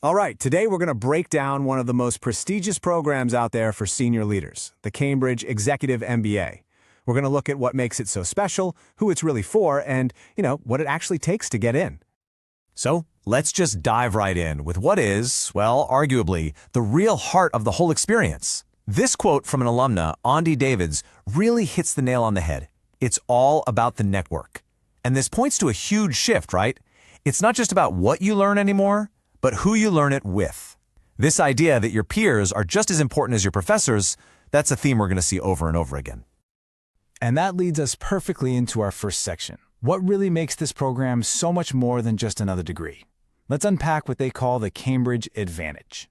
All right, today we're going to break down one of the most prestigious programs out there for senior leaders, the Cambridge Executive MBA. We're going to look at what makes it so special, who it's really for, and, what it actually takes to get in. So, let's just dive right in with what is, well, arguably, the real heart of the whole experience. This quote from an alumna, Andy Davids, really hits the nail on the head. It's all about the network. And this points to a huge shift, right? It's not just about what you learn anymore, but who you learn it with. This idea that your peers are just as important as your professors, that's a theme we're going to see over and over again. And that leads us perfectly into our first section. What really makes this program so much more than just another degree? Let's unpack what they call the Cambridge Advantage.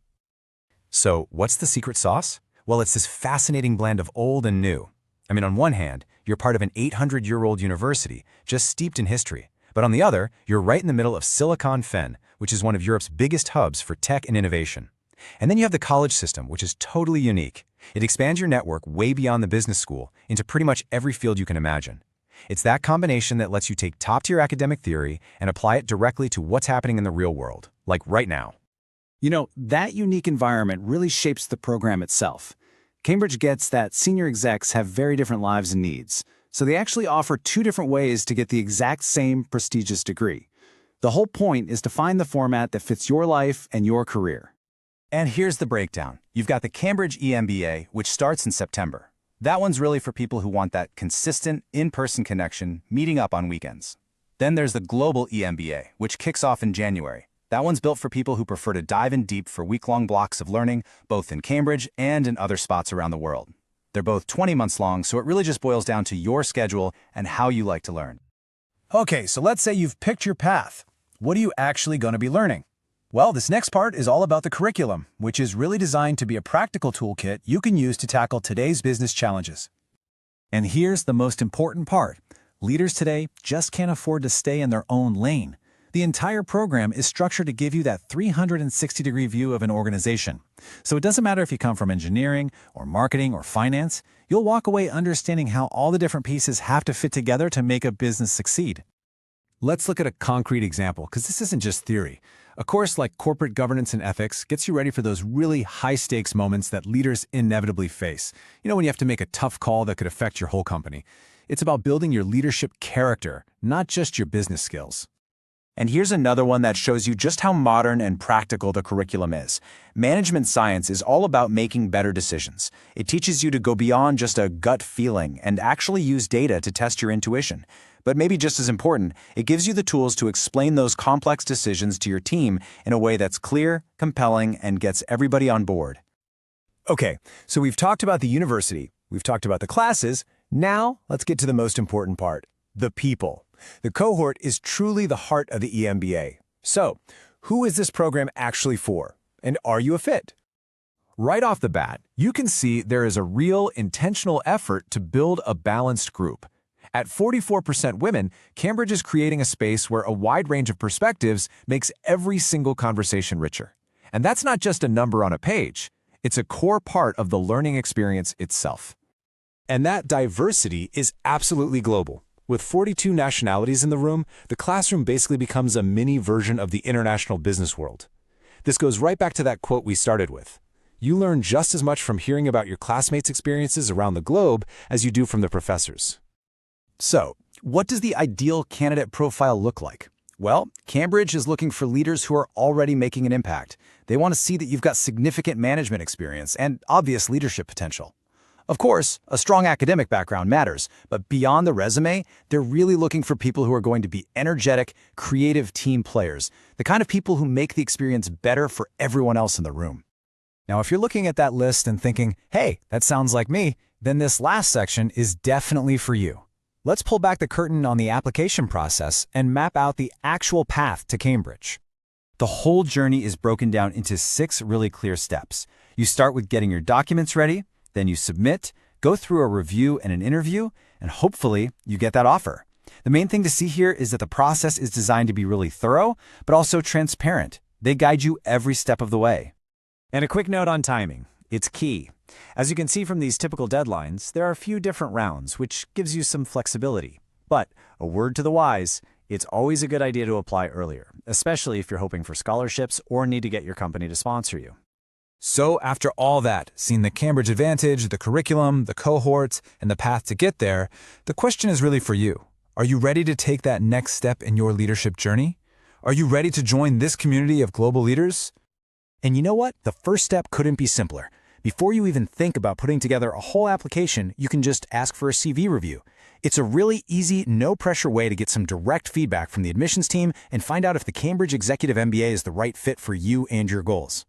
So, what's the secret sauce? Well, it's this fascinating blend of old and new. On one hand, you're part of an 800-year-old university, just steeped in history. But on the other, you're right in the middle of Silicon Fen, which is one of Europe's biggest hubs for tech and innovation. And then you have the college system, which is totally unique. It expands your network way beyond the business school into pretty much every field you can imagine. It's that combination that lets you take top-tier academic theory and apply it directly to what's happening in the real world, like right now. That unique environment really shapes the program itself. Cambridge gets that senior execs have very different lives and needs, so they actually offer two different ways to get the exact same prestigious degree. The whole point is to find the format that fits your life and your career. And here's the breakdown. You've got the Cambridge EMBA, which starts in September. That one's really for people who want that consistent, in-person connection, meeting up on weekends. Then there's the Global EMBA, which kicks off in January. That one's built for people who prefer to dive in deep for week-long blocks of learning, both in Cambridge and in other spots around the world. They're both 20 months long, so it really just boils down to your schedule and how you like to learn. Okay, so let's say you've picked your path. What are you actually going to be learning? Well, this next part is all about the curriculum, which is really designed to be a practical toolkit you can use to tackle today's business challenges. And here's the most important part. Leaders today just can't afford to stay in their own lane. The entire program is structured to give you that 360-degree view of an organization. So it doesn't matter if you come from engineering or marketing or finance, you'll walk away understanding how all the different pieces have to fit together to make a business succeed. Let's look at a concrete example, because this isn't just theory. A course like Corporate Governance and Ethics gets you ready for those really high-stakes moments that leaders inevitably face. When you have to make a tough call that could affect your whole company. It's about building your leadership character, not just your business skills. And here's another one that shows you just how modern and practical the curriculum is. Management science is all about making better decisions. It teaches you to go beyond just a gut feeling and actually use data to test your intuition. But maybe just as important, it gives you the tools to explain those complex decisions to your team in a way that's clear, compelling, and gets everybody on board. Okay, so we've talked about the university, we've talked about the classes. Now, let's get to the most important part, the people. The cohort is truly the heart of the EMBA. So, who is this program actually for? And are you a fit? Right off the bat, you can see there is a real intentional effort to build a balanced group. At 44% women, Cambridge is creating a space where a wide range of perspectives makes every single conversation richer. And that's not just a number on a page. It's a core part of the learning experience itself. And that diversity is absolutely global. With 42 nationalities in the room, the classroom basically becomes a mini version of the international business world. This goes right back to that quote we started with. You learn just as much from hearing about your classmates' experiences around the globe as you do from the professors. So, what does the ideal candidate profile look like? Well, Cambridge is looking for leaders who are already making an impact. They want to see that you've got significant management experience and obvious leadership potential. Of course, a strong academic background matters, but beyond the resume, they're really looking for people who are going to be energetic, creative team players, the kind of people who make the experience better for everyone else in the room. Now, if you're looking at that list and thinking, hey, that sounds like me, then this last section is definitely for you. Let's pull back the curtain on the application process and map out the actual path to Cambridge. The whole journey is broken down into 6 really clear steps. You start with getting your documents ready, then you submit, go through a review and an interview, and hopefully you get that offer. The main thing to see here is that the process is designed to be really thorough, but also transparent. They guide you every step of the way. And a quick note on timing. It's key. As you can see from these typical deadlines, there are a few different rounds, which gives you some flexibility. But a word to the wise, It's always a good idea to apply earlier, especially if you're hoping for scholarships or need to get your company to sponsor you. So after all that, seeing the Cambridge advantage, the curriculum, the cohorts, and the path to get there, the question is really for you. Are you ready to take that next step in your leadership journey? Are you ready to join this community of global leaders? And you know what? The first step couldn't be simpler. Before you even think about putting together a whole application, you can just ask for a CV review. It's a really easy, no-pressure way to get some direct feedback from the admissions team and find out if the Cambridge Executive MBA is the right fit for you and your goals.